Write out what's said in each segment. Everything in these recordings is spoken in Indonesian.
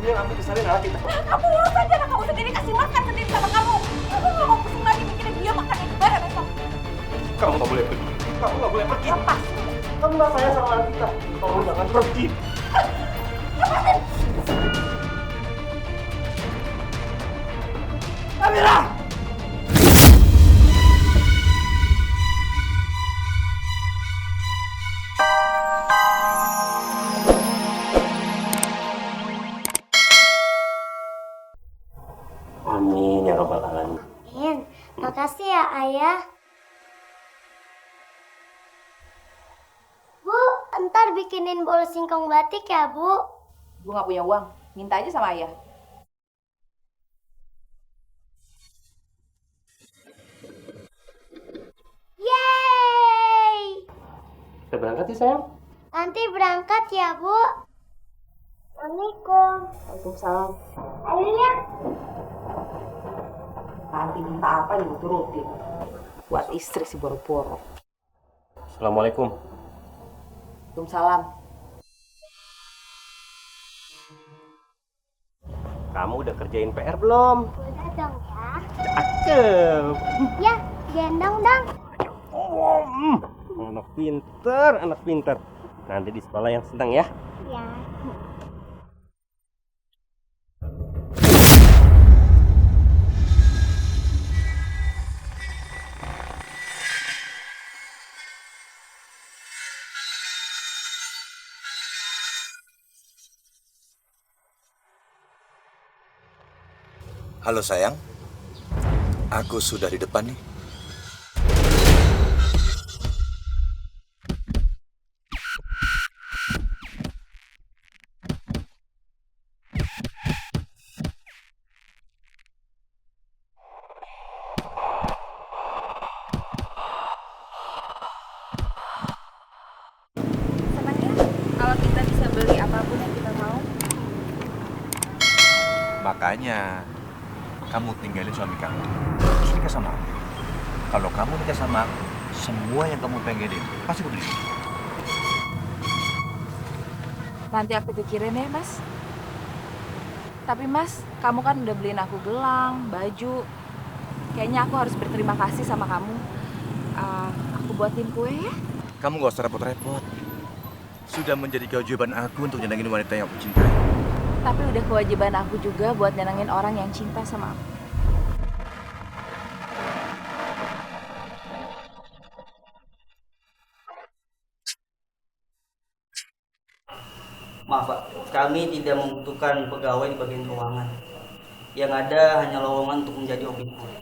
Ini yang aku kesalin anak kita. Kamu urus aja anak kamu sendiri, kasih makan sendiri sama kamu. Kamu nggak mau pusing lagi mikirin dia makan yang gimana besok. Kamu nggak boleh pergi. Kamu nggak boleh pergi. Lepas. Kamu nggak sayang sama anak kita. Kamu jangan pergi. Lepasin. Amira! Amin ya robbal alamin. Amin. Makasih ya ayah. Bu, ntar bikinin bolu singkong batik ya bu. Gue nggak punya uang, minta aja sama ayah. Yeay! Kita berangkat ya sayang. Nanti berangkat ya bu. Assalamualaikum. Waalaikumsalam. Ayo ya. Nanti minta apa nih turutin. Buat istri si boro-boro. Assalamualaikum. Waalaikumsalam. Kamu udah kerjain PR belum? Udah dong ya. Cakep. Ya, gendong dong. Anak pinter, anak pinter. Nanti di sekolah yang senang ya. Ya. Halo sayang, aku sudah di depan nih. Senangnya kalau kita bisa beli apapun yang kita mau. Makanya kamu tinggalin suami kamu, terus nikah sama aku. Kalau kamu nikah sama aku, semua yang kamu pengenin pasti aku beli. Nanti aku pikirin ya mas. Tapi mas, kamu kan udah beliin aku gelang, baju. Kayaknya aku harus berterima kasih sama kamu. Aku buatin kue ya. Kamu gak usah repot-repot. Sudah menjadi kewajiban aku untuk nyenengin wanita yang aku cintai. Tapi udah kewajiban aku juga buat nyenengin orang yang cinta sama aku. Maaf Pak, kami tidak membutuhkan pegawai di bagian keuangan. Yang ada hanya lowongan untuk menjadi OB kue.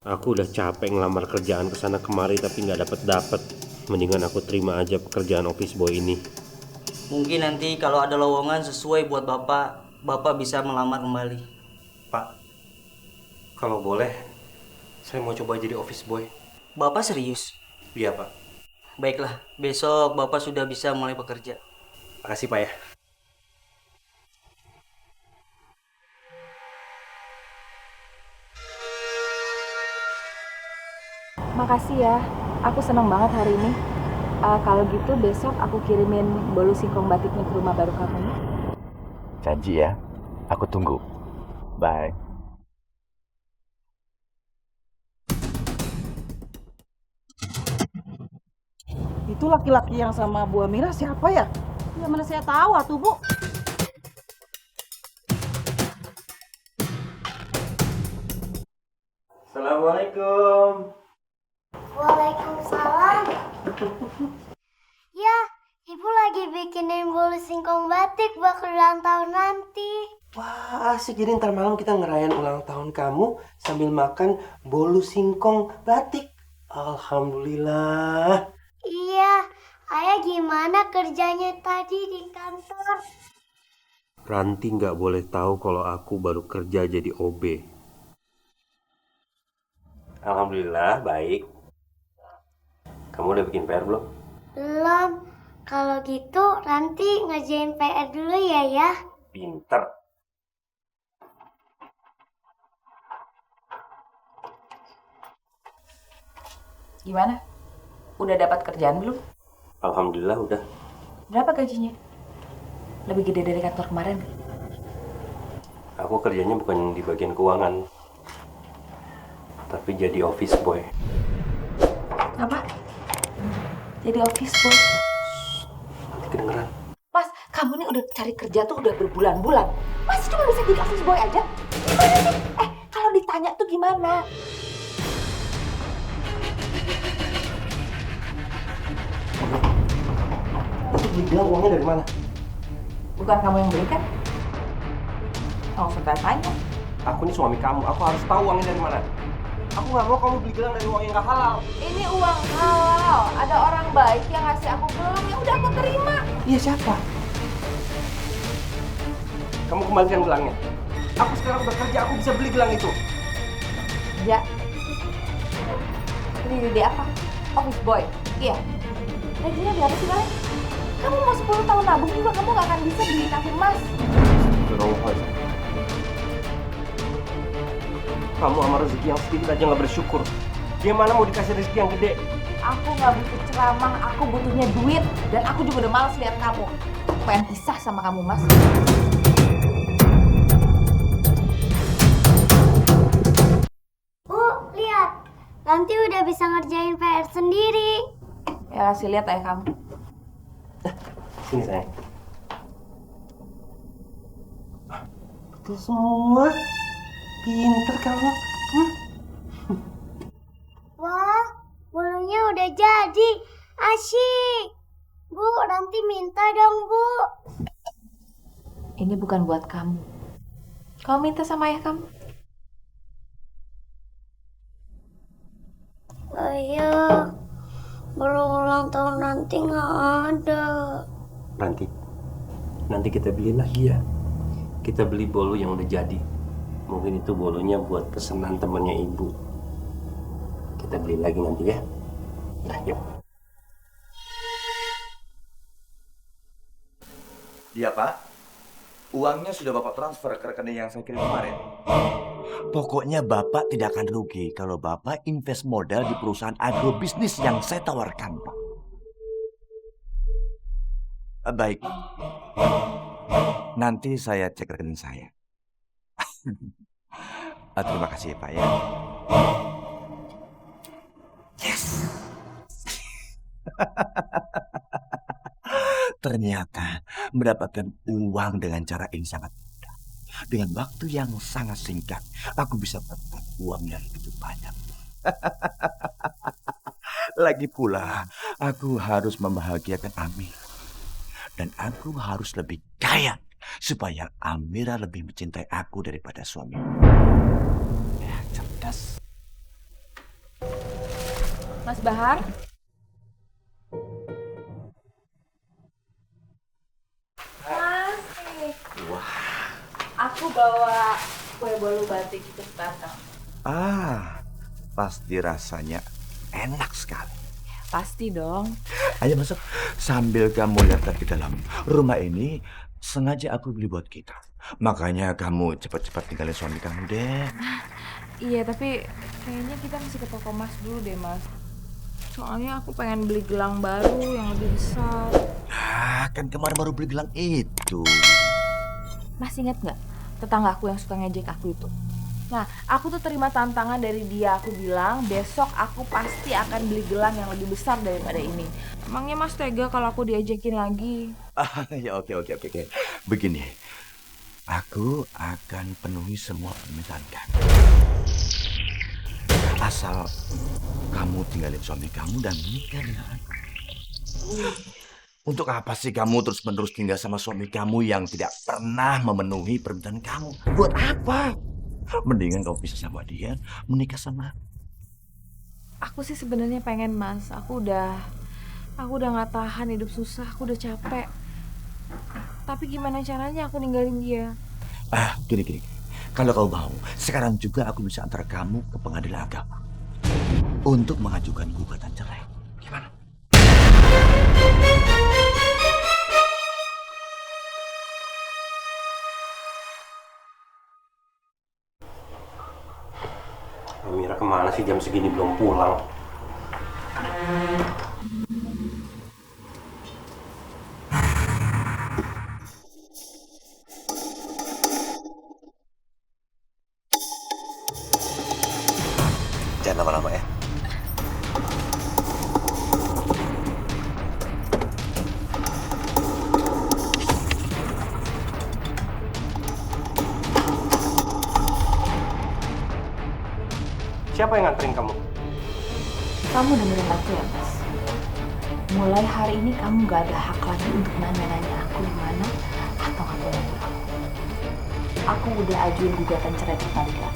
Aku udah capek ngelamar kerjaan kesana kemari tapi nggak dapet. Mendingan aku terima aja pekerjaan office boy ini. Mungkin nanti kalau ada lowongan sesuai buat Bapak bisa melamar kembali. Pak, kalau boleh, saya mau coba jadi office boy. Bapak serius? Iya Pak. Baiklah, besok Bapak sudah bisa mulai bekerja. Makasih Pak ya. Makasih ya, aku senang banget hari ini. Kalau gitu besok aku kirimin bolu singkong batiknya ke rumah baru kamu. Janji ya, aku tunggu. Bye. Itu laki-laki yang sama Bu Amira siapa ya? Ya mana saya tahu atuh Bu. Assalamualaikum. Waalaikumsalam. Ya, ibu lagi bikinin bolu singkong batik buat ulang tahun nanti. Wah, asik. Jadi ntar malam kita ngerayain ulang tahun kamu sambil makan bolu singkong batik. Alhamdulillah. Iya, ayah gimana kerjanya tadi di kantor? Ranti nggak boleh tahu kalau aku baru kerja jadi OB. Alhamdulillah, baik. Kamu udah bikin PR belum? Belum. Kalau gitu, Ranti ngerjain PR dulu ya. Pinter. Gimana? Udah dapat kerjaan belum? Alhamdulillah udah. Berapa gajinya? Lebih gede dari kantor kemarin? Aku kerjanya bukan di bagian keuangan, tapi jadi office boy. Apa? Jadi office boy? Nanti kedengeran. Mas, kamu ini udah cari kerja tuh udah berbulan-bulan. Masih cuma bisa jadi office boy aja? Gimana sih? Kalau ditanya tuh gimana? Itu beli gelang uangnya dari mana? Bukan kamu yang beli kan? Nggak usah tanya. Aku ini suami kamu, aku harus tahu uangnya dari mana. Aku nggak mau kamu beli gelang dari uang yang nggak halal. Ini uang halal. Ada orang baik yang ngasih aku gelang, ya udah aku terima. Iya, siapa? Kamu kembalikan gelangnya. Aku sekarang udah kerja, aku bisa beli gelang itu. Ya. Ini dia apa? Office boy. Iya. Gajinya berapa sih, Bang? Kamu mau 10 tahun nabung juga kamu gak akan bisa beli nasi emas. Kamu sama rezeki yang sedikit aja nggak bersyukur. Gimana mau dikasih rezeki yang gede? Aku nggak butuh ceramah, aku butuhnya duit. Dan aku juga udah malas lihat kamu. Aku pengen pisah sama kamu, Mas. Bu, lihat. Ranti udah bisa ngerjain PR sendiri. Ya kasih lihat ayah kamu. Sini sayang. Betul semua. Pinter kamu. Wah, bolunya udah jadi. Asyik. Bu, Ranti minta dong, Bu. Ini bukan buat kamu. Kamu minta sama ayah kamu. Ayah, belum ulang tahun nanti nggak ada. Nanti kita beli lagi ya. Kita beli bolu yang udah jadi. Mungkin itu bolunya buat pesanan temannya ibu. Kita beli lagi nanti ya. Nah, yuk. Iya, Pak. Uangnya sudah Bapak transfer ke rekening yang saya kirim kemarin. Pokoknya Bapak tidak akan rugi kalau Bapak invest modal di perusahaan agrobisnis yang saya tawarkan, Pak. Baik. Nanti saya cek rekening saya. Terima kasih, Pak ya. Yes. Ternyata mendapatkan uang dengan cara ini sangat mudah. Dengan waktu yang sangat singkat, aku bisa dapat uang yang begitu banyak. Lagi pula, aku harus membahagiakan Amira. Dan aku harus lebih kaya supaya Amira lebih mencintai aku daripada suami. Ya, cerdas. Mas Bahar? Mas, nih. Wah. Aku bawa kue bolu batik itu sepatang. Pasti rasanya enak sekali. Pasti dong. Ayo masuk. Sambil kamu lihat ke dalam rumah ini, sengaja aku beli buat kita. Makanya kamu cepat-cepat tinggalin suami kamu deh. Iya, tapi kayaknya kita mesti ke toko Mas dulu deh, Mas. Soalnya aku pengen beli gelang baru yang lebih besar. Kan kemarin baru beli gelang itu. Mas ingat nggak tetangga aku yang suka ngejek aku itu? Nah, aku tuh terima tantangan dari dia. Aku bilang besok aku pasti akan beli gelang yang lebih besar daripada ini. Emangnya Mas tega kalau aku diajakin lagi? Ya oke. Begini, aku akan penuhi semua permintaan kamu. Asal kamu tinggalin suami kamu dan menikah dengan aku. Untuk apa sih kamu terus-menerus tinggal sama suami kamu yang tidak pernah memenuhi permintaan kamu? Buat apa? Mendingan kamu pisah sama dia, menikah sama aku. Aku sih sebenarnya pengen, Mas. Aku udah nggak tahan hidup susah. Aku udah capek. Tapi gimana caranya aku ninggalin dia? Gini. Kalau kau mau, sekarang juga aku bisa antar kamu ke pengadilan agama untuk mengajukan gugatan cerai. Gimana? Amira kemana sih jam segini belum pulang? Jangan lama-lama ya. Siapa yang nganterin kamu? Kamu dengerin aku ya, Mas. Mulai hari ini kamu gak ada hak lagi untuk nanya-nanya aku di mana atau ngapain aku. Aku udah ajuin gugatan cerai ke pengadilan.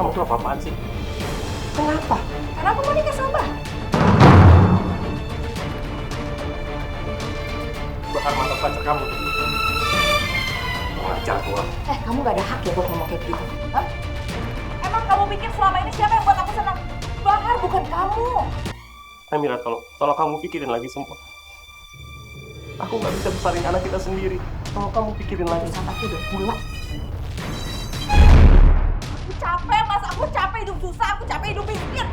Kamu tuh apa-apaan sih? Kenapa? Karena aku mau nikah sama Mbak. Bakar mata pacar kamu. Ngajar gua. Kamu gak ada hak ya buat ngomong kayak gitu. Hah? Emang kamu pikir selama ini siapa yang buat aku senang? Bahar, bukan kamu. Amira, tolong kamu pikirin lagi semua. Aku nggak bisa besarin anak kita sendiri. Tolong kamu pikirin lagi. Saat aku udah pulang. Aku capek, Mas. Aku capek hidup susah. Aku capek hidup miskin.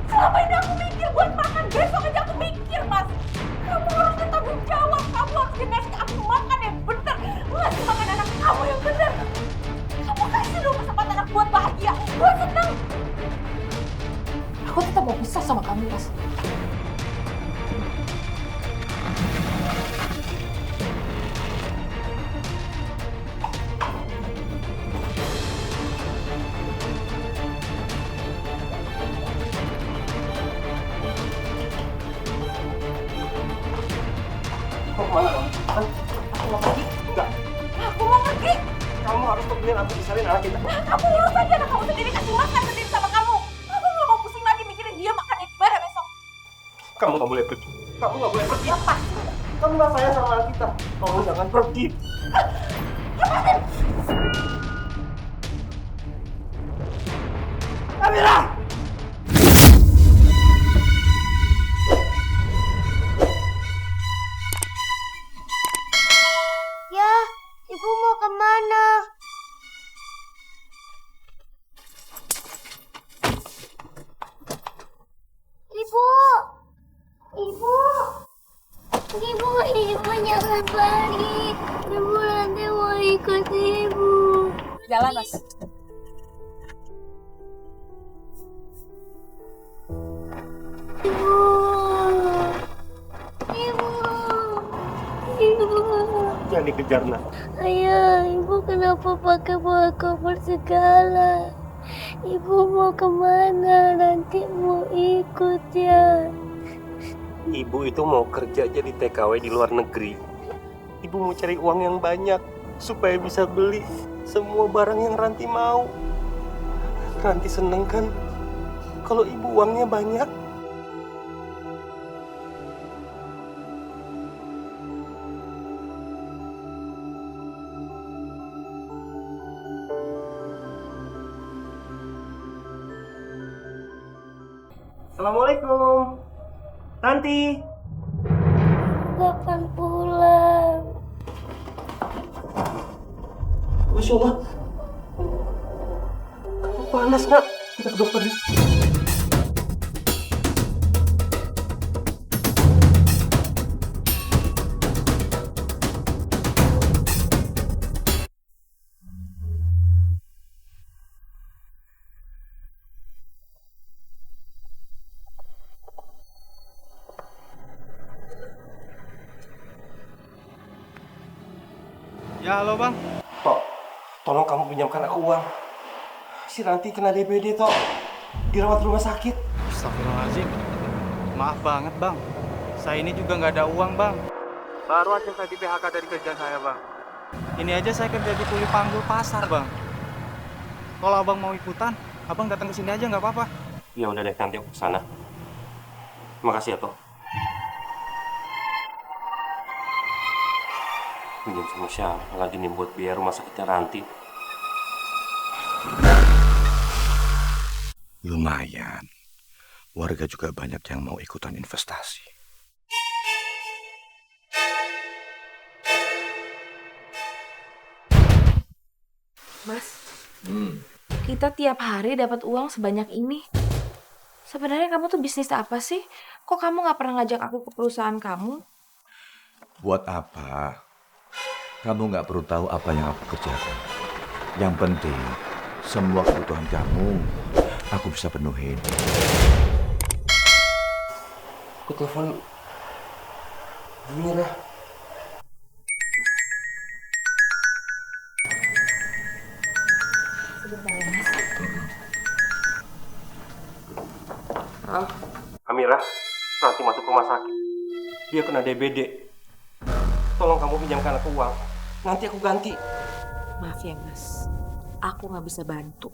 Selama ini aku mikir buat makan. Besok aja aku mikir, Mas. Kamu harusnya tanggung jawab. Kamu harus ngasih aku makan yang bener. Ngasih makan anak kamu yang bener. Kamu kasih dong kesempatan aku buat bahagia. Buat senang. Aku tetap mau pisah sama kamu, Mas. Mau kemana kamu? Aku mau pergi. Enggak. Aku mau pergi. Kamu harus temenin aku besarin anak kita. Kamu urus aja anak kamu sendiri. Kasih makan sendiri sama kamu. Aku nggak mau pusing lagi mikirin dia makan di mana besok. Kamu nggak boleh pergi. Kamu nggak boleh pergi. Lepas. Kamu nggak sayang sama anak kita. Kamu jangan pergi. Lepasin. Amira! Ya, ibu mau kemana? Ibu, ibu, ibu jangan balik. Ibu nanti mau ikut ibu. Jalan, Mas. Ibu, ibu, ibu. Jangan dikejar, nak. Ayah, ibu kenapa pakai bawa koper segala? Ibu mau kemana? Nanti mau ikut ya. Ibu itu mau kerja jadi TKW di luar negeri. Ibu mau cari uang yang banyak supaya bisa beli semua barang yang Ranti mau. Ranti seneng kan kalau ibu uangnya banyak. Assalamualaikum, Ranti. Kapan pulang? Masya Allah. Panas, nak. Kita ke dokter ya. Ya, halo Bang. Tok, tolong kamu pinjamkan aku uang. Si Ranti kena DBD, Tok. Dirawat rumah sakit. Astagfirullahaladzim. Maaf banget Bang. Saya ini juga nggak ada uang Bang. Baru aja saya di PHK dari kerjaan saya Bang. Ini aja saya kerja di kuli panggul pasar Bang. Kalau Abang mau ikutan, Abang datang ke sini aja nggak apa-apa. Ya udah deh, nanti aku kesana. Makasih ya, Tok. Pinjam sama siapa lagi nih buat biaya rumah sakitnya Ranti? Lumayan. Warga juga banyak yang mau ikutan investasi. Mas, kita tiap hari dapat uang sebanyak ini. Sebenarnya kamu tuh bisnis apa sih? Kok kamu nggak pernah ngajak aku ke perusahaan kamu? Buat apa? Kamu nggak perlu tahu apa yang aku kerjakan. Yang penting, semua kebutuhan kamu aku bisa penuhin. Aku telepon Amira. Sebentar ya, Mas. Amira, nanti masuk rumah sakit. Dia kena DBD. Tolong kamu pinjamkan aku uang. Nanti aku ganti. Maaf ya, Mas. Aku nggak bisa bantu.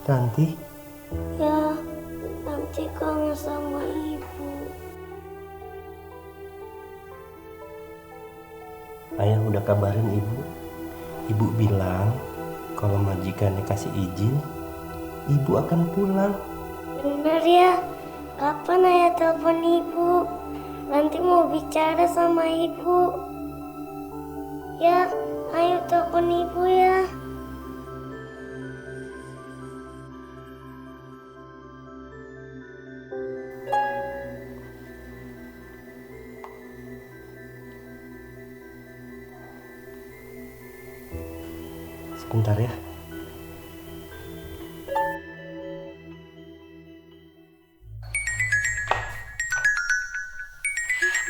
Nanti Ya, nanti kangen sama ibu. ayah udah kabarin ibu. Ibu bilang kalau majikannya kasih izin, ibu akan pulang. Bener ya? Kapan ayah telepon ibu? Nanti mau bicara sama ibu. Ya, ayo telepon ibu ya. Sebentar ya.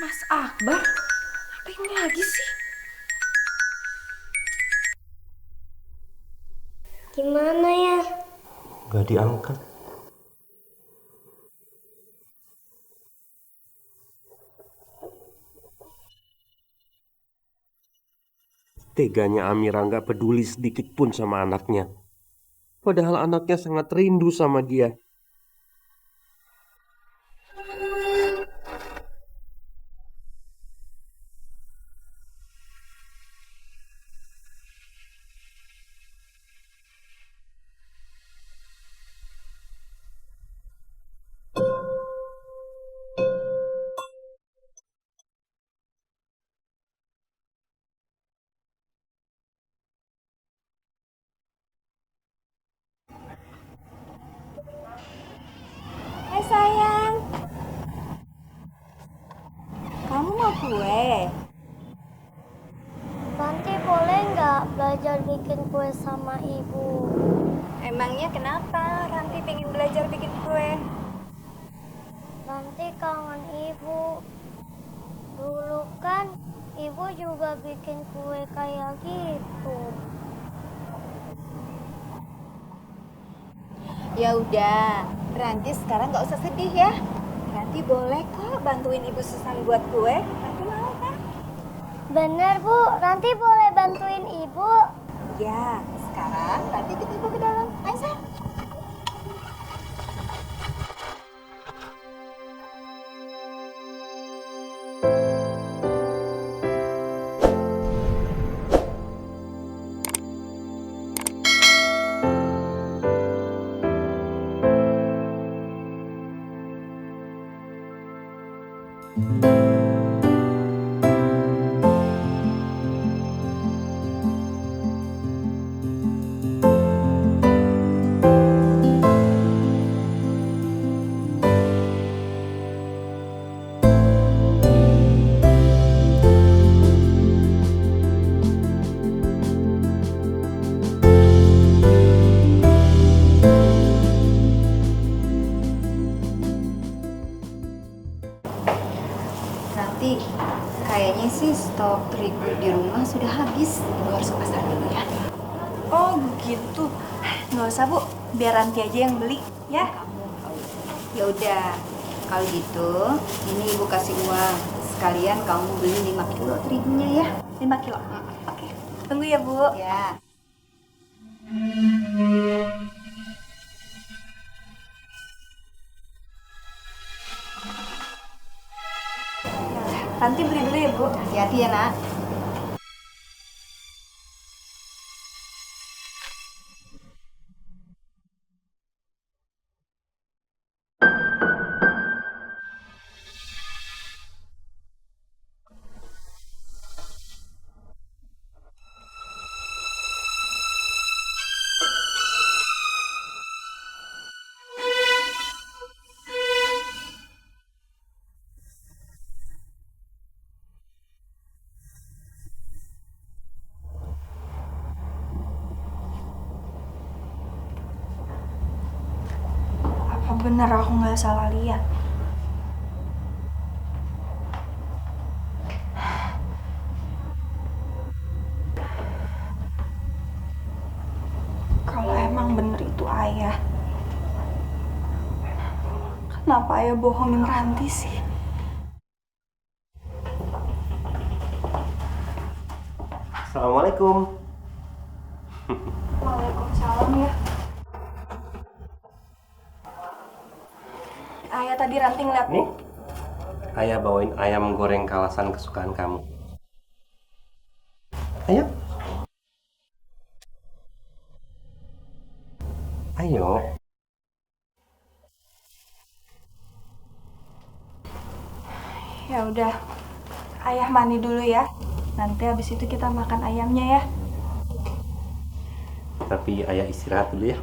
Mas Akbar, apa ini lagi sih? Gimana ya? Gak diangkat. Teganya Amira gak peduli sedikit pun sama anaknya. Padahal anaknya sangat rindu sama dia. Hai sayang, kamu mau kue? Nanti boleh nggak belajar bikin kue sama ibu? Emangnya kenapa Ranti pengen belajar bikin kue? Nanti kangen ibu. Dulu kan ibu juga bikin kue kayak gitu. Ya udah, Ranti sekarang nggak usah sedih ya. Ranti boleh kok bantuin ibu Susan buat kue. Ranti mau kan? Bener bu, nanti boleh bantuin ibu. Ya, sekarang Ranti ikut ibu ke dalam. Ayo sayang. Ranti, kayaknya sih stok terigu di rumah sudah habis. Ibu harus ke pasar dulu ya. Oh gitu. Nggak usah Bu, biar Ranti aja yang beli ya. Ya udah, kalau gitu ini ibu kasih uang. Sekalian kamu beli 5 kilo terigunya ya. 5 kilo. Oke. Tunggu ya Bu. Ya. Ranti beli dulu ya Bu. Hati-hati ya nak. bener aku nggak salah lihat. Kalau emang bener itu ayah, kenapa ayah bohongin Ranti sih? Assalamualaikum. Waalaikumsalam ya. Ayah tadi Ranti ngeliat Nih, ayah bawain ayam goreng kalasan kesukaan kamu. Ayo. Ayo. Ya udah, ayah mandi dulu ya. Nanti habis itu kita makan ayamnya ya. Tapi ayah istirahat dulu ya.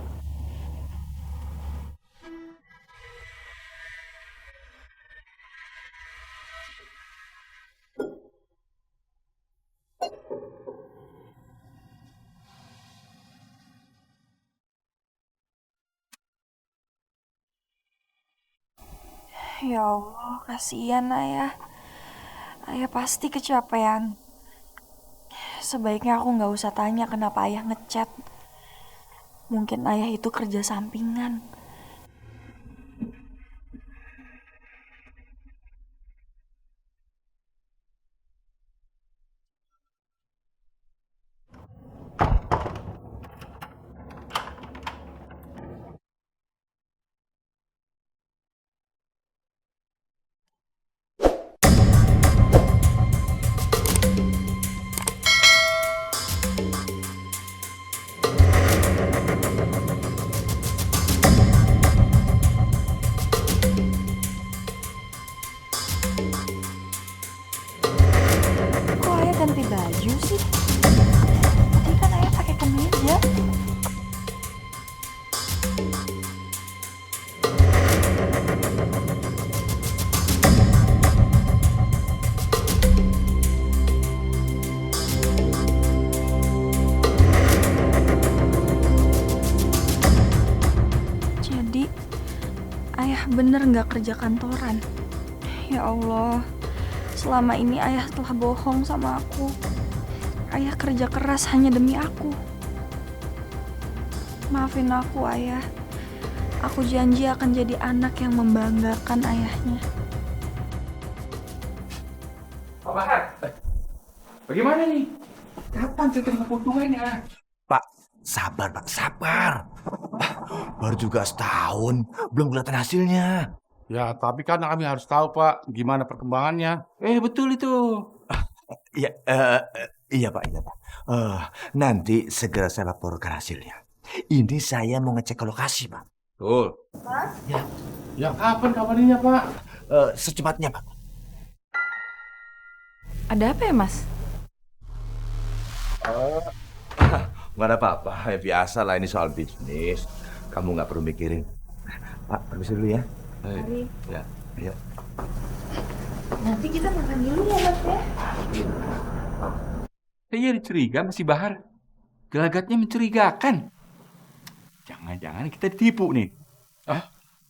Ya Allah, kasihan ayah. Ayah pasti kecapean. Sebaiknya aku nggak usah tanya kenapa ayah ngechat. Mungkin ayah itu kerja sampingan. Kok ayah ganti baju sih? Tadi kan ayah pakai kemeja. Jadi ayah bener nggak kerja kantoran? Ya Allah, selama ini ayah telah bohong sama aku. Ayah kerja keras hanya demi aku. Maafin aku, ayah. Aku janji akan jadi anak yang membanggakan ayahnya. Pak Bahar, bagaimana nih? Kapan terima keuntungannya? Pak, sabar Pak, sabar. Baru juga setahun, belum kelihatan hasilnya. Ya, tapi kan kami harus tahu Pak, gimana perkembangannya. Betul itu. Iya, iya Pak, iya Pak. Nanti segera saya laporkan hasilnya. Ini saya mau ngecek ke lokasi Pak. Betul. Pak? Ya. Ya, kapan kabarnya Pak? Secepatnya Pak. Ada apa ya, Mas? Nggak ada apa-apa, ya, biasa lah ini soal bisnis. Kamu nggak perlu mikirin. Pak, permisi dulu ya. Mari. Ya, ya. Nanti kita makan dulu ya, Mas ya. Saya jadi curiga masih Bahar. Gelagatnya mencurigakan. Jangan-jangan kita ditipu nih.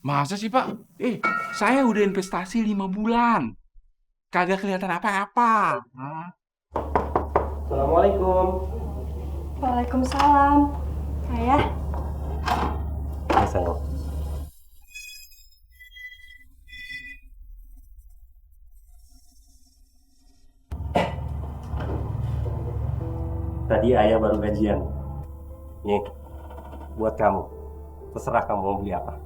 Masa sih Pak? Saya udah investasi 5 bulan. Kagak kelihatan apa-apa. Assalamualaikum. Waalaikumsalam. Ayah. Assalamualaikum. Tadi ayah baru gajian. Nih, buat kamu. Terserah kamu mau beli apa.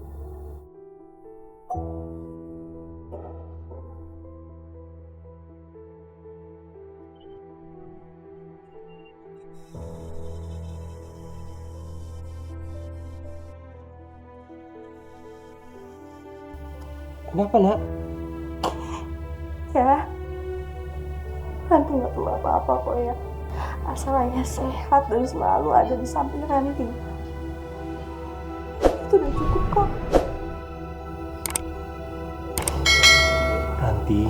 Kenapa, Nak? Ya, Ranti nggak perlu apa-apa kok ya. Asal ayah sehat dan selalu ada di samping Ranti. Itu udah cukup kok. Ranti,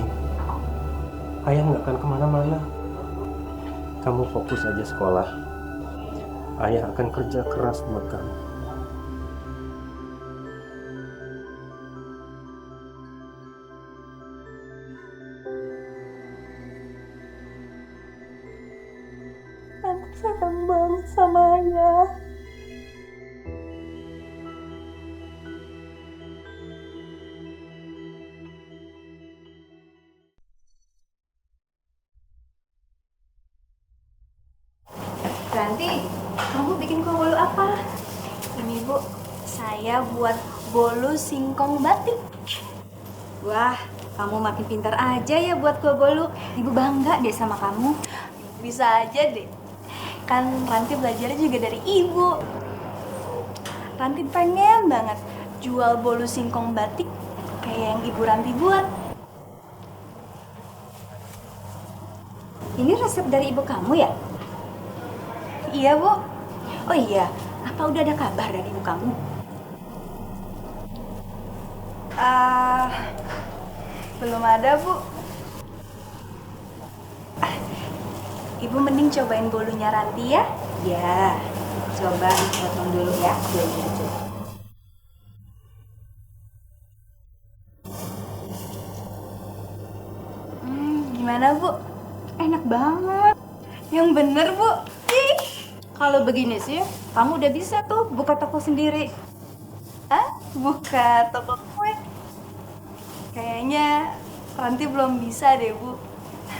ayah nggak akan kemana-mana. Kamu fokus aja sekolah. Ayah akan kerja keras buat kamu. Saya kangen banget sama ayah. Ranti, kamu bikin kue bolu apa? Ini Bu, saya buat bolu singkong batik. Wah, kamu makin pintar aja ya buat kue bolu. Ibu bangga deh sama kamu. Bisa aja deh. Kan Ranti belajarnya juga dari ibu. Ranti pengen banget jual bolu singkong batik kayak yang ibu Ranti buat. Ini resep dari ibu kamu ya? Iya, Bu. Oh iya, apa udah ada kabar dari ibu kamu? Belum ada, Bu. Ibu mending cobain bolunya Ranti ya. Ya, coba dipotong dulu ya kuenya aja. Gimana, Bu? Enak banget. Yang bener, Bu. Ih, kalau begini sih, kamu udah bisa tuh buka toko sendiri. Hah? Buka toko kue? Kayaknya Ranti belum bisa deh, Bu.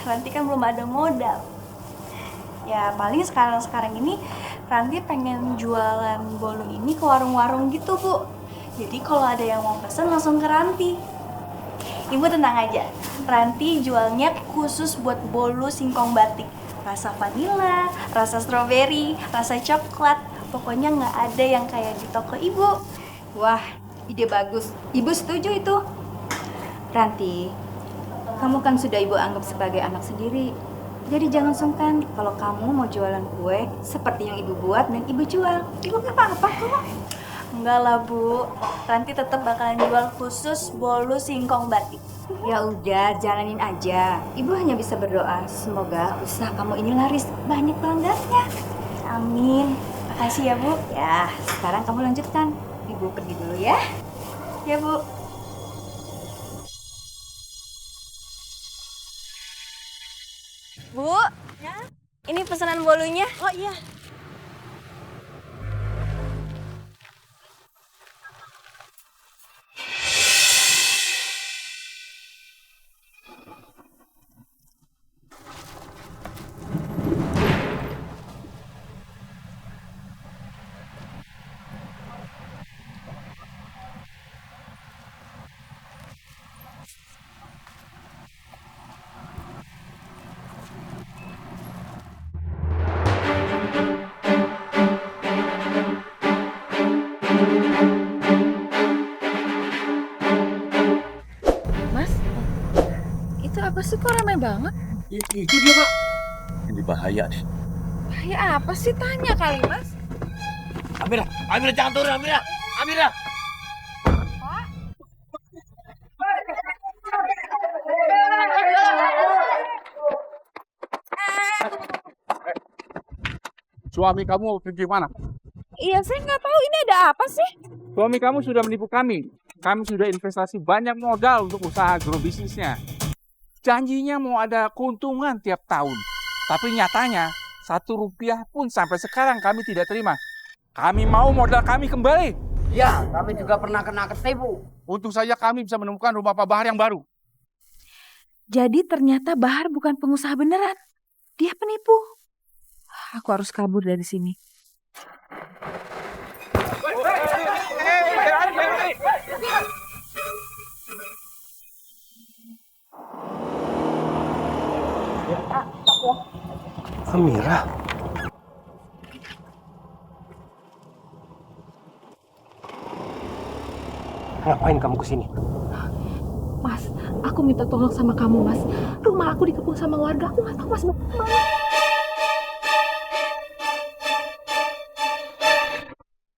Ranti kan belum ada modal. Ya, paling sekarang ini Ranti pengen jualan bolu ini ke warung-warung gitu, Bu. Jadi kalau ada yang mau pesen langsung ke Ranti. Ibu tenang aja, Ranti jualnya khusus buat bolu singkong batik. Rasa vanila, rasa stroberi, rasa coklat. Pokoknya nggak ada yang kayak di toko ibu. Wah, ide bagus. Ibu setuju itu. Ranti, kamu kan sudah ibu anggap sebagai anak sendiri. Jadi jangan sungkan kalau kamu mau jualan kue seperti yang ibu buat dan ibu jual. Ibu nggak apa-apa kok. Enggak lah, Bu. Ranti tetap bakalan jual khusus bolu singkong batik. Ya udah, jalanin aja. Ibu hanya bisa berdoa semoga usaha kamu ini laris banyak pelanggannya. Amin. Makasih ya, Bu. Ya, sekarang kamu lanjutkan. Ibu pergi dulu ya. Ya, Bu. Bu, ya? Ini pesanan bolunya. Oh iya. Mas, itu apa sih kok ramai banget? Itu dia, Pak. Ini bahaya nih. Bahaya apa sih? Tanya kali, Mas. Amira, Amira jangan turun, Amira. Amira. Suami kamu pergi mana? Iya, saya nggak tahu ini ada apa sih. Suami kamu sudah menipu kami. Kami sudah investasi banyak modal untuk usaha agrobisnisnya. Janjinya mau ada keuntungan tiap tahun. Tapi nyatanya, 1 rupiah pun sampai sekarang kami tidak terima. Kami mau modal kami kembali. Ya, kami juga pernah kena ketipu. Untung saja kami bisa menemukan rumah Pak Bahar yang baru. Jadi ternyata Bahar bukan pengusaha beneran. Dia penipu. Aku harus kabur dari sini. Amira. Ngapain kamu kesini? Mas, aku minta tolong sama kamu, Mas. Rumah aku dikepung sama warga. Aku nggak tahu Mas mau kemana.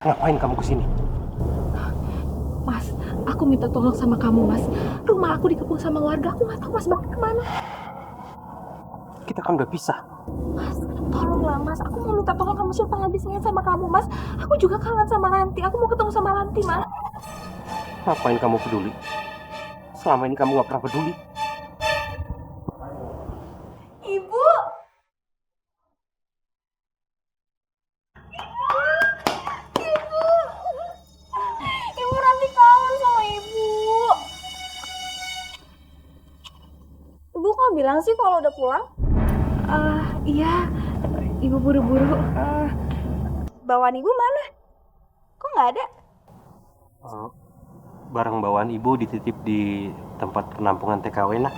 Ngapain kamu kesini? Mas, aku minta tolong sama kamu, Mas. Rumah aku dikepung sama warga. Aku nggak tahu Mas mau kemana. Kita kan udah pisah. Mas, tolonglah Mas. Aku mau minta tolong kamu siapa lagi sayang sama kamu, Mas. Aku juga kangen sama Ranti. Aku mau ketemu sama Ranti, Mas. Ngapain kamu peduli? Selama ini kamu gak pernah peduli. Ibu. Ibu kok bilang sih kalau udah pulang? Iya, Ibu buru-buru. Bawaan Ibu mana? Kok nggak ada? Barang bawaan ibu dititip di tempat penampungan TKW, nak.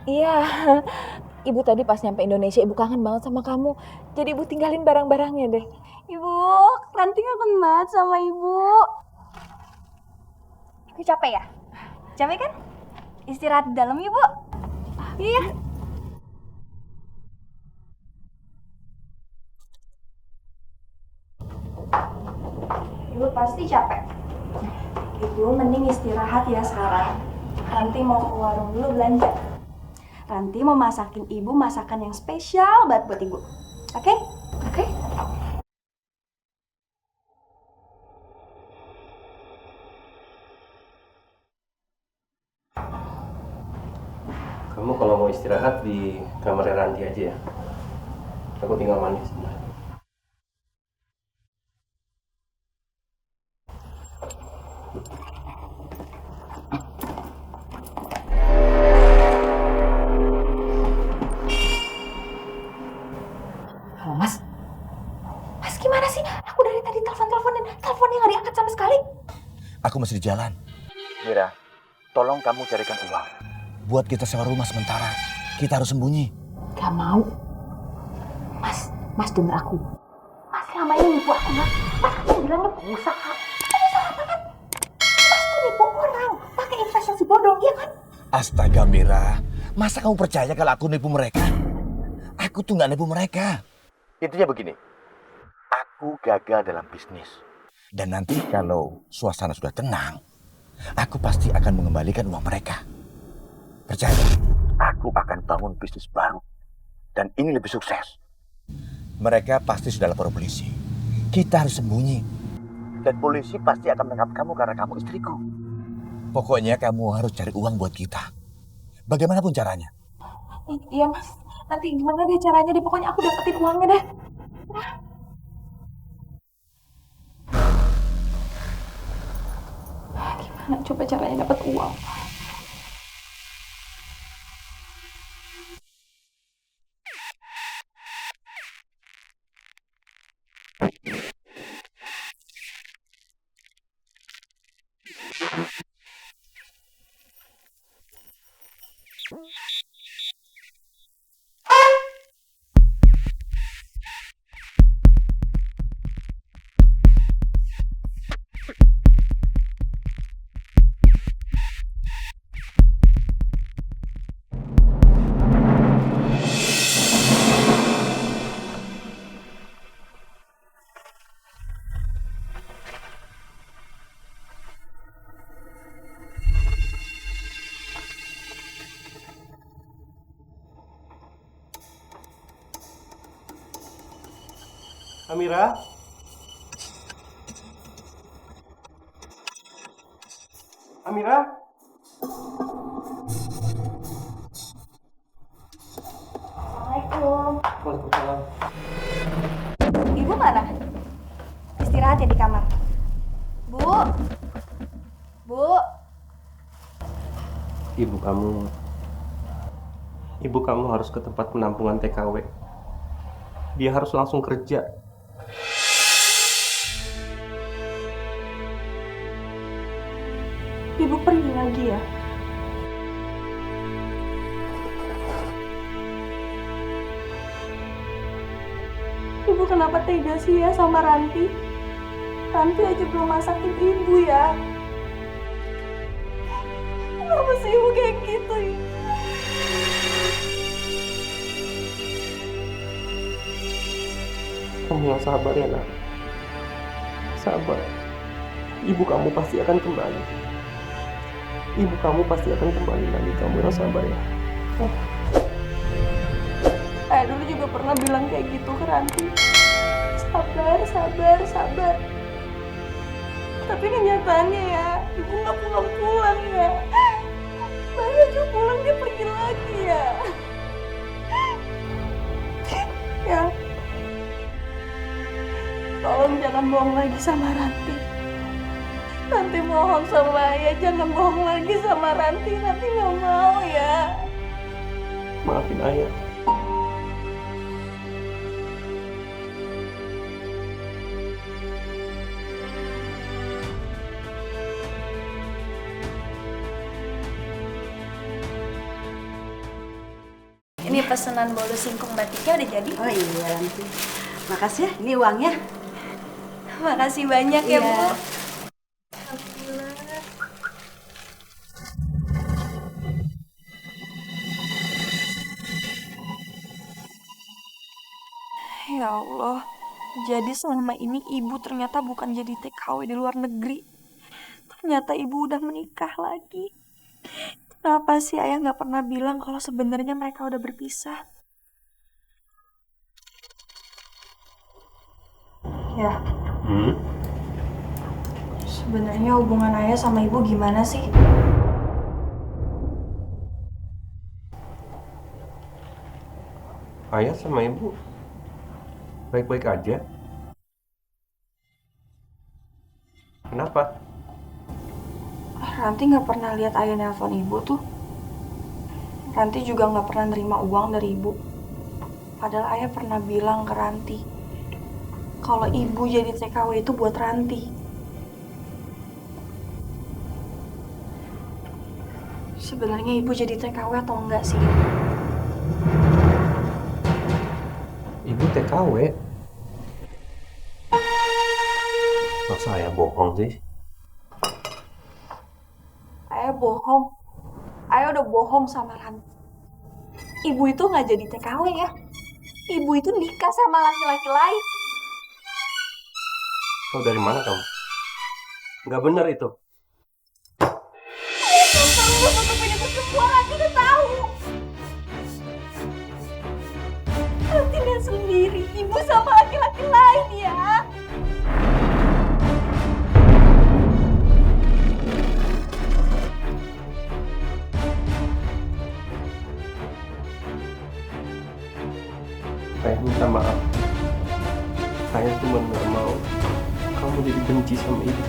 Iya, Ibu tadi pas nyampe Indonesia, Ibu kangen banget sama kamu. Jadi Ibu tinggalin barang-barangnya deh. Ibu, Ranti kangen banget sama Ibu. Ibu capek ya? Capek kan? Istirahat di dalam Ibu. Iya. Ibu pasti capek. Ibu mending istirahat ya sekarang. Ranti mau ke warung dulu belanja. Ranti mau masakin Ibu masakan yang spesial banget buat Ibu. Oke? Oke? Kamu kalau mau istirahat di kamar Ranti aja ya. Aku tinggal mandi sebentar. Halo, Mas. Mas gimana sih? Aku dari tadi teleponnya nggak diangkat sama sekali. Aku masih di jalan. Mira, tolong kamu carikan uang. Buat kita sewa rumah sementara. Kita harus sembunyi. Gak mau. Mas denger aku. Mas selama ini nipu aku, Mas. Mas kan bilangnya pengusaha. Pengusaha apa kan? Mas tuh nipu orang. Pakai investasi bodong, iya kan? Astaga Mira, masa kamu percaya kalau aku nipu mereka? Aku tuh gak nipu mereka. Intinya begini, aku gagal dalam bisnis. Dan nanti kalau suasana sudah tenang, aku pasti akan mengembalikan uang mereka. Percaya, aku akan bangun bisnis baru. Dan ini lebih sukses. Mereka pasti sudah lapor polisi. Kita harus sembunyi. Dan polisi pasti akan menangkap kamu karena kamu istriku. Pokoknya kamu harus cari uang buat kita. Bagaimanapun caranya. Iya, Mas. Nanti gimana deh caranya deh. Pokoknya aku dapetin uangnya deh. Gimana coba caranya dapet uang? Amira? Amira? Assalamualaikum. Waalaikumsalam. Ibu mana? Istirahat ya di kamar. Bu. Bu. Ibu kamu harus ke tempat penampungan TKW. Dia harus langsung kerja. Ibu pergi lagi ya? Ibu kenapa tega sih ya sama Ranti? Ranti aja belum masakin Ibu ya. Kenapa sih Ibu kayak gitu ya? Kamu yang sabar ya, nak. Sabar. Ibu kamu pasti akan kembali. Ibu kamu pasti akan kembali lagi. Kamu yang sabar ya. Ayah dulu juga pernah bilang kayak gitu ke Ranti. Sabar, sabar, sabar. Tapi kenyataannya ya, Ibu nggak pulang-pulang ya. Baru aja pulang dia pergi lagi ya. Ya, tolong jangan bohong lagi sama Ranti. Ranti mohon sama ayah, jangan bohong lagi sama Ranti. Ranti nggak mau ya. Maafin ayah. Ini pesanan bolu singkong batiknya udah jadi. Oh iya, Ranti. Makasih ya, ini uangnya. Makasih banyak ya, Iya. Bu. Ya Allah, jadi selama ini ibu ternyata bukan jadi TKW di luar negeri. Ternyata ibu udah menikah lagi. Kenapa sih ayah nggak pernah bilang kalau sebenarnya mereka udah berpisah? Ya, sebenarnya hubungan ayah sama ibu gimana sih? Ayah sama ibu baik-baik aja. Kenapa? Ranti nggak pernah lihat ayah nelpon ibu tuh. Ranti juga nggak pernah nerima uang dari ibu. Padahal ayah pernah bilang ke Ranti kalau ibu jadi TKW itu buat Ranti. Sebenarnya ibu jadi TKW atau enggak sih? Ibu TKW? Masa ayah bohong sih? Ayah bohong. Ayah udah bohong sama Ranti. Ibu itu nggak jadi TKW ya. Ibu itu nikah sama laki-laki lain. Kau dari mana kamu? Nggak benar itu. Ayah tahu nutupin itu semua. Ranti udah tahu. Ranti lihat sendiri. Ibu sama laki-laki lain ya. Saya minta maaf. Saya cuma nggak mau kamu jadi benci sama ibu.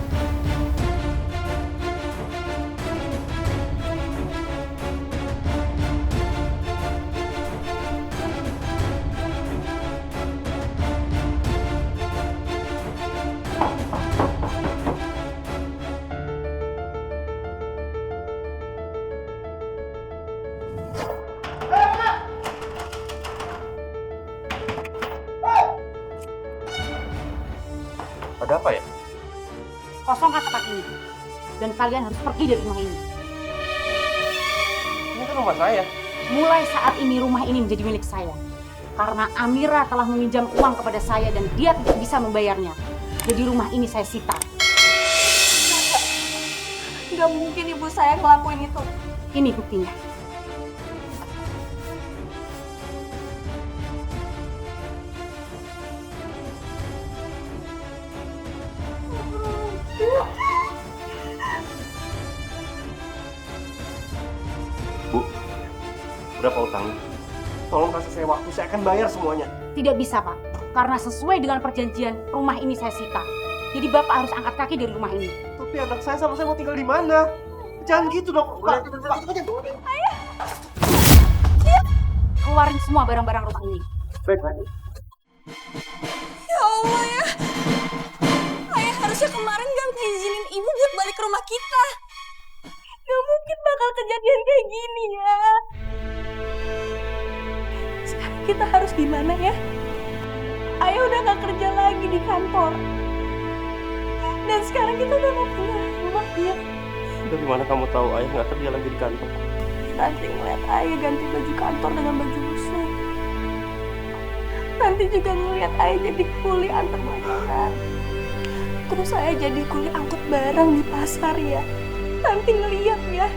Ada apa ya? Kosongkan tempat ini. Dan kalian harus pergi dari rumah ini. Ini kan rumah saya. Mulai saat ini rumah ini menjadi milik saya. Karena Amira telah meminjam uang kepada saya dan dia tidak bisa membayarnya. Jadi rumah ini saya sita. Gak mungkin ibu saya ngelakuin itu. Ini buktinya. Bu, berapa utangnya? Tolong kasih saya waktu, saya akan bayar semuanya. Tidak bisa, Pak. Karena sesuai dengan perjanjian, rumah ini saya sita. Jadi Bapak harus angkat kaki dari rumah ini. Tapi anak saya sama saya mau tinggal di mana? Jangan gitu dong, Pak. Ayah! Keluarin semua barang-barang rumah ini. Baik, baik. Ya Allah ya. Ayah harusnya kemarin gak ngizinin ibu buat balik ke rumah kita. Gak mungkin bakal kejadian kayak gini ya. Sekarang kita harus gimana ya? Ayah udah gak kerja lagi di kantor. Dan sekarang kita udah gak punya rumah ya. Dari mana kamu tahu ayah nggak kerja lagi di kantor? Nanti ngeliat ayah ganti baju kantor dengan baju busuk. Nanti juga ngeliat ayah jadi kuli antar makanan. Terus saya jadi kuli angkut barang di pasar ya. Nanti ngeliat ya.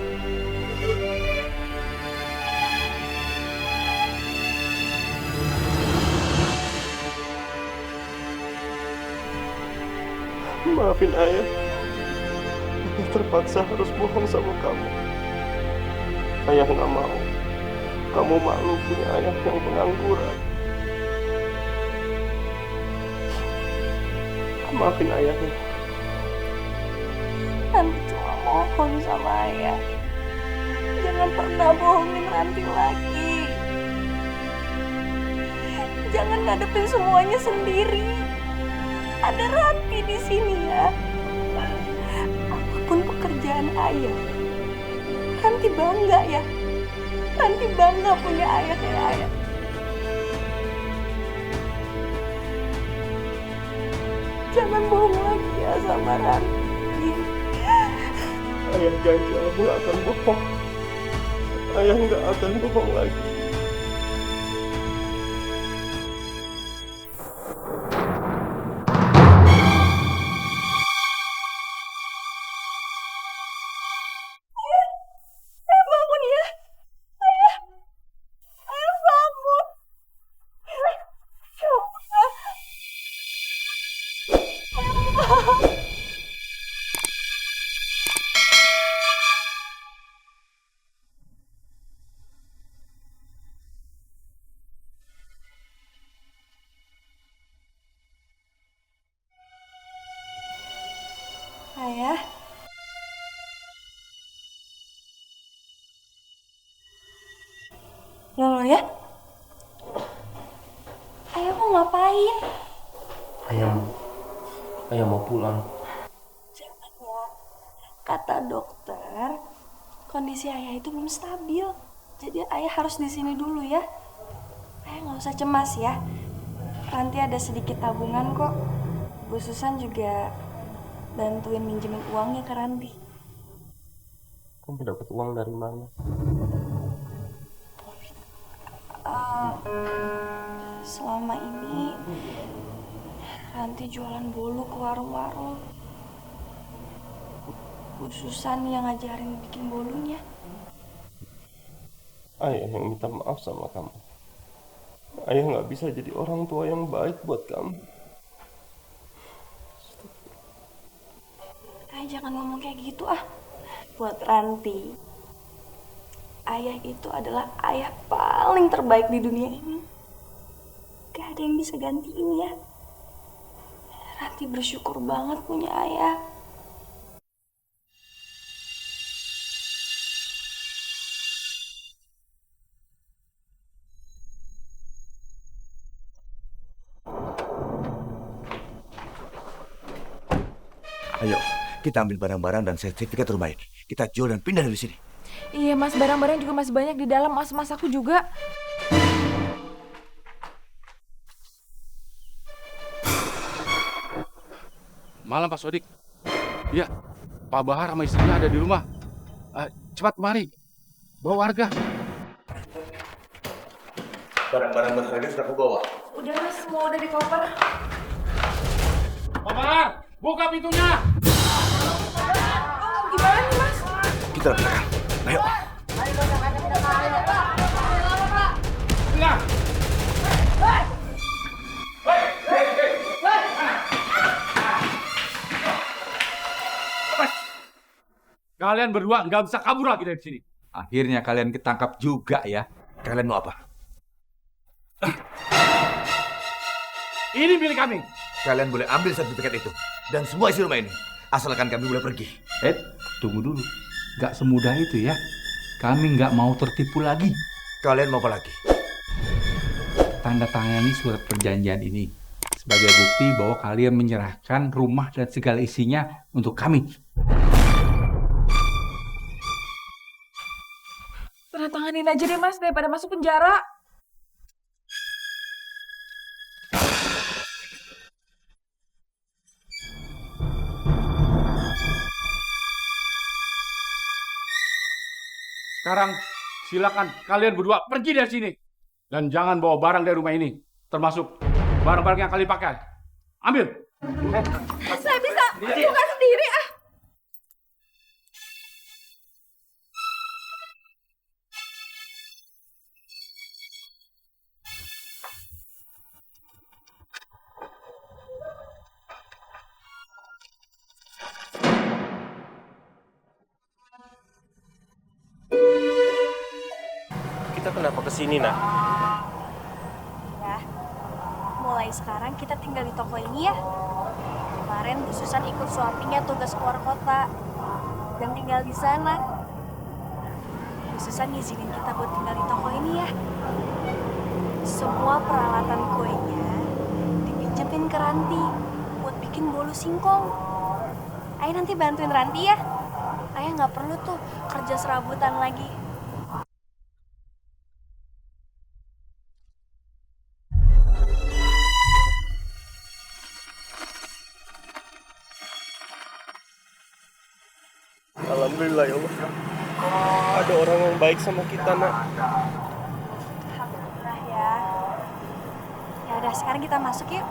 Maafin ayah. Ayah terpaksa harus bohong sama kamu. Ayah nggak mau. Kamu malu punya ayah yang pengangguran. Maafin ayahnya. mohon sama ayah. Jangan pernah bohongin Ranti lagi. Jangan ngadepin semuanya sendiri. Ada Ranti di sini ya. Apapun pekerjaan ayah, Ranti bangga ya. Ranti bangga punya ayah kayak ayah. Jangan bohong lagi ya sama Ranti. Ayah janji aku nggak akan bohong. Ayah nggak akan bohong lagi. Bangun ya. Ayah. Ayah bangun. Ya Allah. Ayah. Loh ya? Ayah mau ngapain? Ayah mau pulang. Jangan ya. Kata dokter, kondisi ayah itu belum stabil. Jadi ayah harus di sini dulu ya. Ayah nggak usah cemas ya. Nanti ada sedikit tabungan kok. Bu Susan juga bantuin minjemin uangnya ke Ranti. Kamu dapat uang dari mana? Selama ini Ranti jualan bolu ke warung-warung. Bu Susan yang ngajarin bikin bolunya. Ayah yang minta maaf sama kamu. Ayah nggak bisa jadi orang tua yang baik buat kamu. Ayah jangan ngomong kayak gitu ah. Buat Ranti, ayah itu adalah ayah paling terbaik di dunia ini. Gak ada yang bisa gantiin ya. Ranti bersyukur banget punya ayah. Ayo, kita ambil barang-barang dan sertifikat rumah ini. Kita jual dan pindah dari sini. Iya mas, barang-barang juga masih banyak di dalam. Mas aku juga. Malam Pak Sodik. Iya, Pak Bahar sama istrinya ada di rumah. Cepat mari, bawa warga. Barang-barang berharga sudah aku bawa. Udah mas, semua udah di koper. Pak Bahar, buka pintunya. Gimana nih mas? Kita belakang. Ayo. Enggak. Kalian berdua nggak bisa kabur lagi dari sini. Akhirnya kalian ketangkap juga ya. Kalian mau apa? Ini milik kami. Kalian boleh ambil sertifikat itu dan semua isi rumah ini. Asalkan kami boleh pergi. Tunggu dulu. Nggak semudah itu ya. Kami nggak mau tertipu lagi. Kalian mau apa lagi? Tanda tangani surat perjanjian ini sebagai bukti bahwa kalian menyerahkan rumah dan segala isinya untuk kami. Tanda tanganin aja deh mas, daripada masuk penjara. Sekarang silakan kalian berdua pergi dari sini. Dan jangan bawa barang dari rumah ini. Termasuk barang-barang yang kalian pakai. Ambil. Saya bisa buka sendiri ah. Kita kenapa kesini, nak? Ya, mulai sekarang kita tinggal di toko ini ya. Kemarin Bu Susan ikut suaminya tugas keluar kota. yang tinggal di sana. Khususan ngizinin kita buat tinggal di toko ini ya. Semua peralatan kuenya dipinjemin ke Ranti buat bikin bolu singkong. Ayah nanti bantuin Ranti ya. Ayah nggak perlu tuh kerja serabutan lagi. Alhamdulillah ya Allah. Ada orang yang baik sama kita, Nak. Alhamdulillah ya. Ya udah, sekarang kita masuk yuk.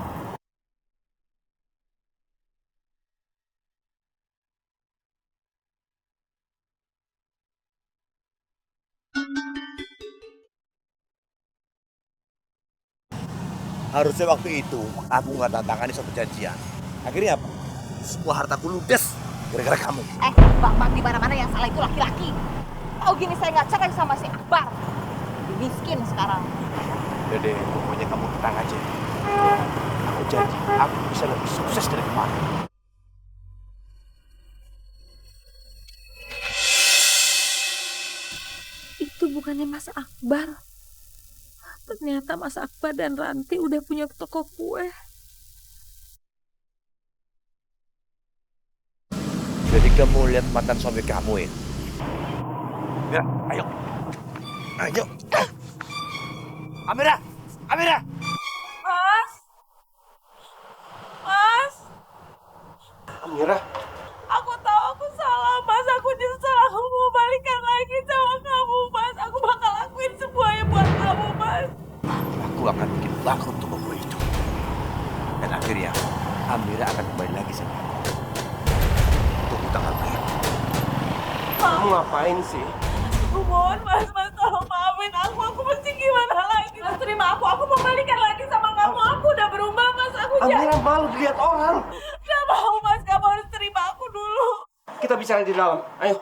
Harusnya waktu itu aku nggak tantangani suatu perjanjian. Akhirnya apa? Semua hartaku ludes gara-gara kamu. Bang di mana-mana yang salah itu laki-laki. Tahu gini saya nggak cerai sama si Akbar. Miskin sekarang. Dede, pokoknya kamu tenang aja. Aku janji, aku bisa lebih sukses dari kemarin. Itu bukannya Mas Akbar. Ternyata Mas Akbar dan Ranti udah punya toko kue. Jadi kamu lihat mantan suami kamu ya? Ya, ayo. Ayo. Amira! Amira! Mas! Mas! Amira, Aku tahu aku salah, Mas. Aku nyesel. Aku mau balikan lagi sama kamu, Mas. Aku bakal lakuin semuanya buat kamu, Mas. Aku akan bikin bangkrut toko kue itu. Dan akhirnya, Amira akan kembali lagi sama aku. Tunggu tanggal lain. kamu ngapain sih? Aku mohon, Mas. Mas, tolong maafin aku. Aku mesti gimana lagi? Mas, terima aku. Aku mau balikan lagi sama kamu. Aku udah berubah, Mas. Aku Amira malu dilihat orang. Gak mau, Mas. Kamu harus terima aku dulu. Kita bicara di dalam. Ayo.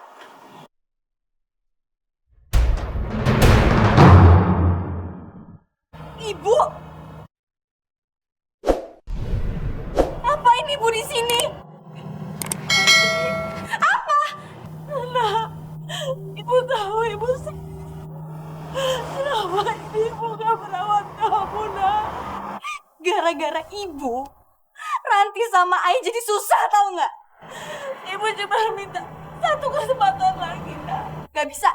Ibu? Ngapain Ibu di sini? Apa? Nah, Ibu tahu Ibu kenapa ini Ibu gak merawat kamu, Nak? Gara-gara Ibu, Ranti sama Ai jadi susah, tahu nggak? Ibu cuma minta satu kesempatan lagi, Nak. Gak bisa.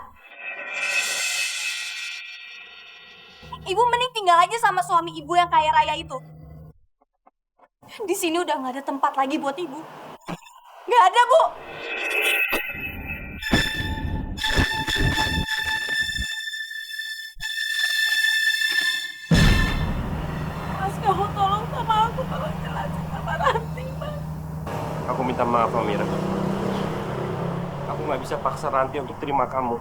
Ibu mending tinggal aja sama suami ibu yang kaya raya itu. Di sini udah nggak ada tempat lagi buat ibu. Nggak ada, Bu. Mas, kamu tolong sama aku, tolong jelasin sama Ranti, Mas. Aku minta maaf, Amira. Aku nggak bisa paksa Ranti untuk terima kamu.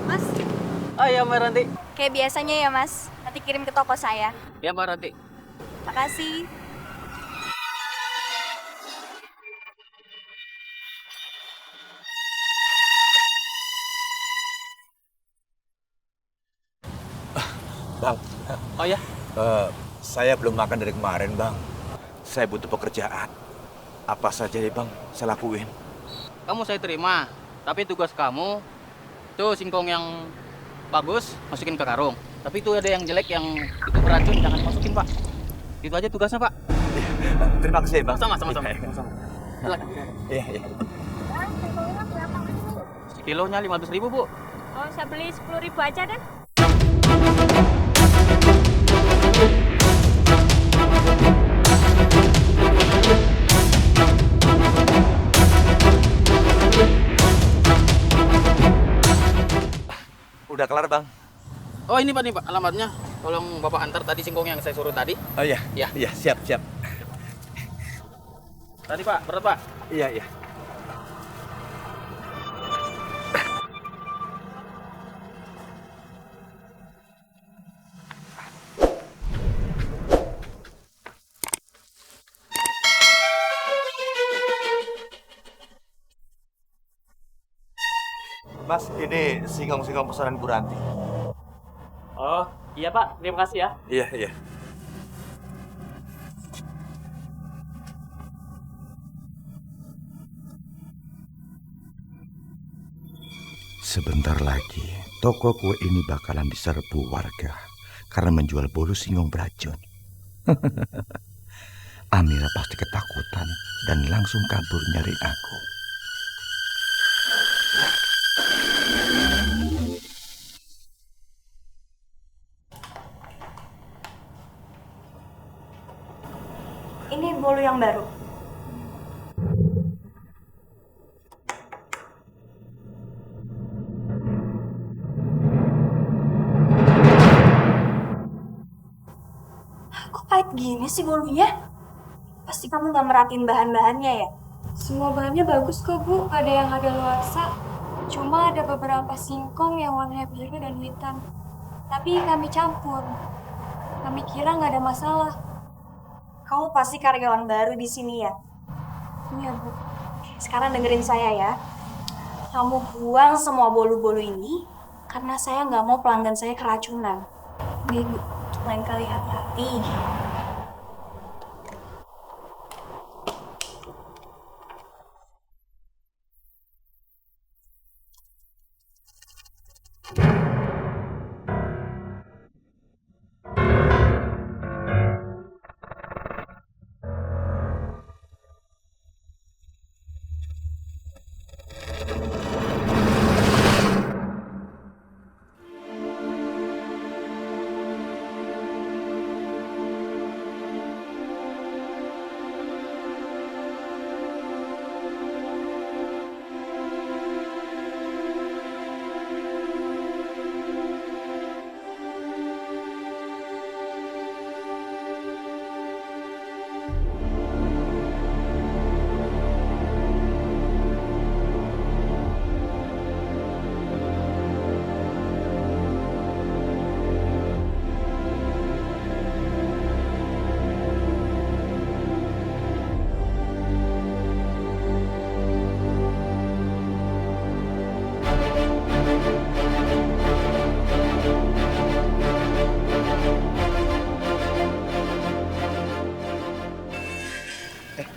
Mas, Oh iya Mbak Ranti. kayak biasanya ya, Mas. Nanti kirim ke toko saya. Ya Mbak Ranti. Makasih. Bang. Oh ya? Saya belum makan dari kemarin, Bang. Saya butuh pekerjaan. Apa saja ya, Bang, saya lakuin. Kamu saya terima, tapi tugas kamu itu singkong yang bagus masukin ke karung. Tapi itu ada yang jelek yang itu beracun, jangan masukin Pak. Itu aja tugasnya Pak. Terima kasih, Bang. Sama. Iya, iya. Kilonya 15.000 Bu. Oh, saya beli 10.000 aja deh. Udah kelar, Bang. Oh ini Pak nih Pak alamatnya. Tolong Bapak antar tadi singkong yang saya suruh tadi. Oh iya. Ya. Iya, siap. Tadi Pak, berat Pak. Iya, iya. Mas, ini singkong-singkong pesanan Bu Ranti. Oh, iya Pak. Terima kasih ya. Iya, iya. Sebentar lagi, toko kue ini bakalan diserbu warga karena menjual bolu singkong beracun. Amira pasti ketakutan dan langsung kabur nyari aku. Ini bolu yang baru. Kok pahit gini sih bolunya? Pasti kamu nggak merhatiin bahan-bahannya ya? Semua bahannya bagus kok Bu, ada yang kadaluarsa. Cuma ada beberapa singkong yang warnanya biru dan hitam. Tapi kami campur. Kami kira nggak ada masalah. Kamu pasti karyawan baru di sini ya? Iya Bu. Sekarang dengerin saya ya. Kamu buang semua bolu-bolu ini karena saya nggak mau pelanggan saya keracunan. Nih Bu, lain kali hati-hati.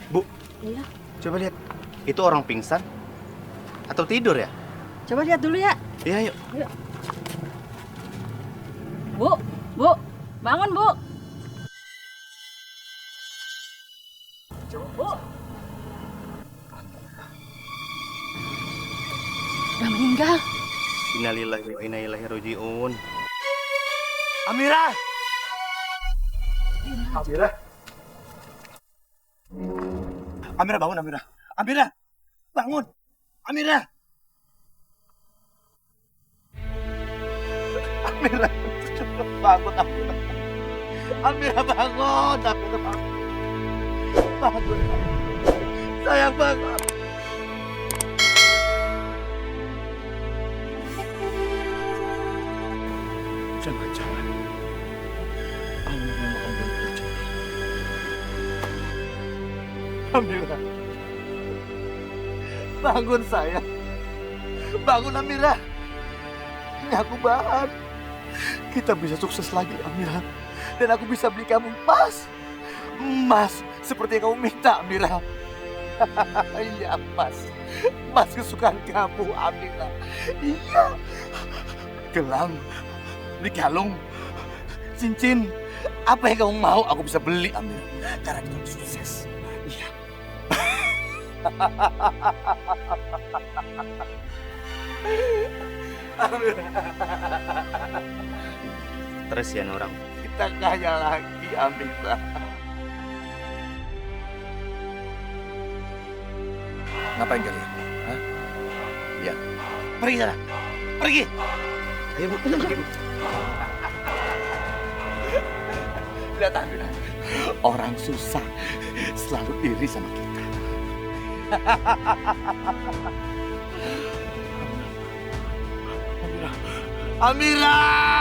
Bu, Iya. coba lihat. Itu orang pingsan atau tidur ya? Coba lihat dulu ya. Iya, yuk. Yuk. Bu, Bu, bangun Bu. Bu. Sudah meninggal. Innalillahi wa inna ilaihi raji'un. Amira! Amira! Amira bangun, Amira. Amira, bangun. Amira. Amira, bangun, Amira. Amira bangun, Amira bangun. Bangun. Sayang bangun. Jangan-jangan Amira mau berbicara. Amira. Bangun sayang. Bangun Amira. Ini aku bahan. Kita bisa sukses lagi Amira. Dan aku bisa beli kamu emas. Emas seperti yang kamu minta Amira. Iya emas. Emas kesukaan kamu Amira. Iya. Gelang. Ini kalung. Cincin. Apa yang kamu mau aku bisa beli Amira. Karena kita sukses. Iya. Terus ya orang. Kita kaya lagi Amira. Ngapain kalian? Hah? Ya. Pergi sana. Pergi. Ayo Bu, pergi Bu. Lihat Amira. Orang susah selalu iri sama kita. Amira!